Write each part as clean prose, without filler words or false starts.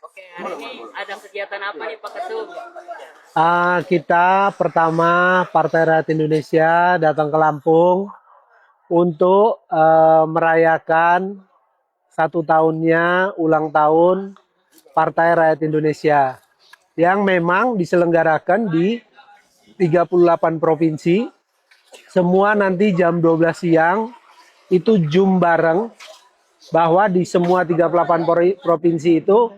Oke, hari ini ada kegiatan apa nih Pak Ketum? Kita pertama Partai Rakyat Indonesia datang ke Lampung untuk merayakan 1 tahunnya ulang tahun Partai Rakyat Indonesia yang memang diselenggarakan di 38 provinsi. Semua nanti jam 12 siang itu Zoom bareng, bahwa di semua 38 provinsi itu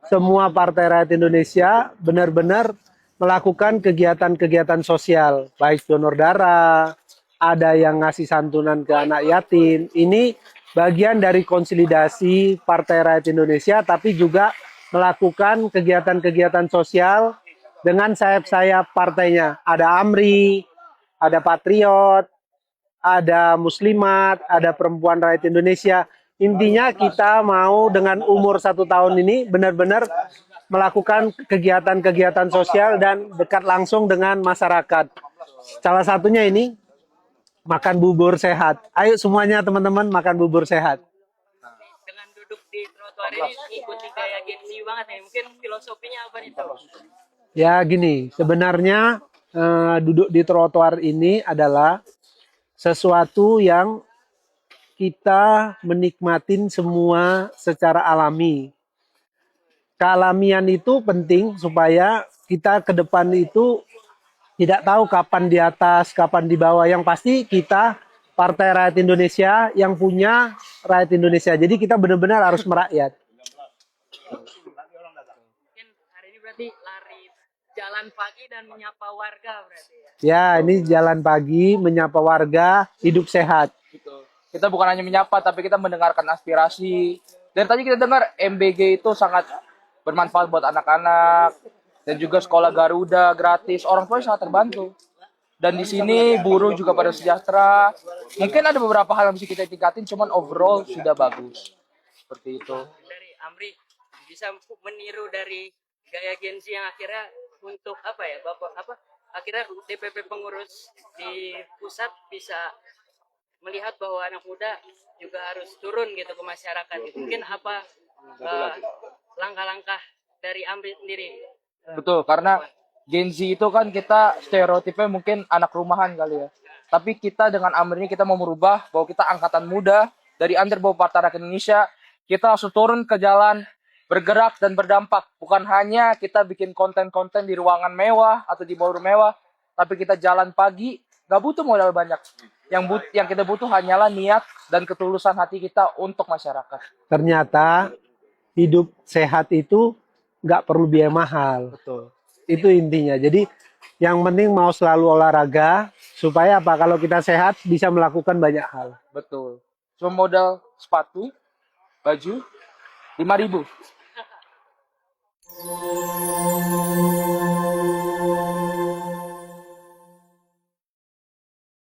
semua Partai Rakyat Indonesia benar-benar melakukan kegiatan-kegiatan sosial, baik donor darah, ada yang ngasih santunan ke anak yatim. Ini bagian dari konsolidasi Partai Rakyat Indonesia, tapi juga melakukan kegiatan-kegiatan sosial dengan sayap-sayap partainya. Ada AMRI, ada Patriot, ada Muslimat, ada Perempuan Rakyat Indonesia. Intinya kita mau dengan umur 1 tahun ini benar-benar melakukan kegiatan-kegiatan sosial dan dekat langsung dengan masyarakat. Salah satunya ini makan bubur sehat. Ayo semuanya teman-teman makan bubur sehat. Dengan duduk di trotoar ini ikuti gaya Gen Z banget nih. Mungkin filosofinya apa nih Pak? Ya gini, sebenarnya duduk di trotoar ini adalah sesuatu yang kita menikmatin semua secara alami. Kealamian itu penting supaya kita ke depan itu tidak tahu kapan di atas, kapan di bawah. Yang pasti kita Partai Rakyat Indonesia yang punya rakyat Indonesia. Jadi kita benar-benar harus merakyat. Mungkin hari ini berarti lari jalan pagi dan menyapa warga berarti ya. Ya, ini jalan pagi menyapa warga hidup sehat. Gitu. Kita bukan hanya menyapa, tapi kita mendengarkan aspirasi. Dan tadi kita dengar MBG itu sangat bermanfaat buat anak-anak dan juga sekolah Garuda gratis. Orang tua sangat terbantu. Dan di sini buruh juga pada sejahtera. Mungkin ada beberapa hal yang bisa kita tingkatin, cuman overall sudah bagus. Seperti itu. Dari Amri bisa meniru dari gaya Gen Z yang akhirnya untuk apa ya Bapak apa akhirnya DPP pengurus di pusat bisa melihat bahwa anak muda juga harus turun gitu ke masyarakat. Mungkin apa langkah-langkah dari Amri sendiri? Betul, karena Gen Z itu kan kita stereotipnya mungkin anak rumahan kali ya. Tapi kita dengan Amr ini kita mau merubah bahwa kita angkatan muda dari under bawah Partai Rakyat Indonesia. Kita langsung turun ke jalan, bergerak dan berdampak. Bukan hanya kita bikin konten-konten di ruangan mewah atau di ballroom mewah, tapi kita jalan pagi, nggak butuh modal banyak. Yang kita butuh hanyalah niat dan ketulusan hati kita untuk masyarakat. Ternyata hidup sehat itu nggak perlu biaya mahal. Betul. Itu intinya. Jadi yang penting mau selalu olahraga supaya apa? Kalau kita sehat bisa melakukan banyak hal. Betul. Cuma modal sepatu, baju, 5.000.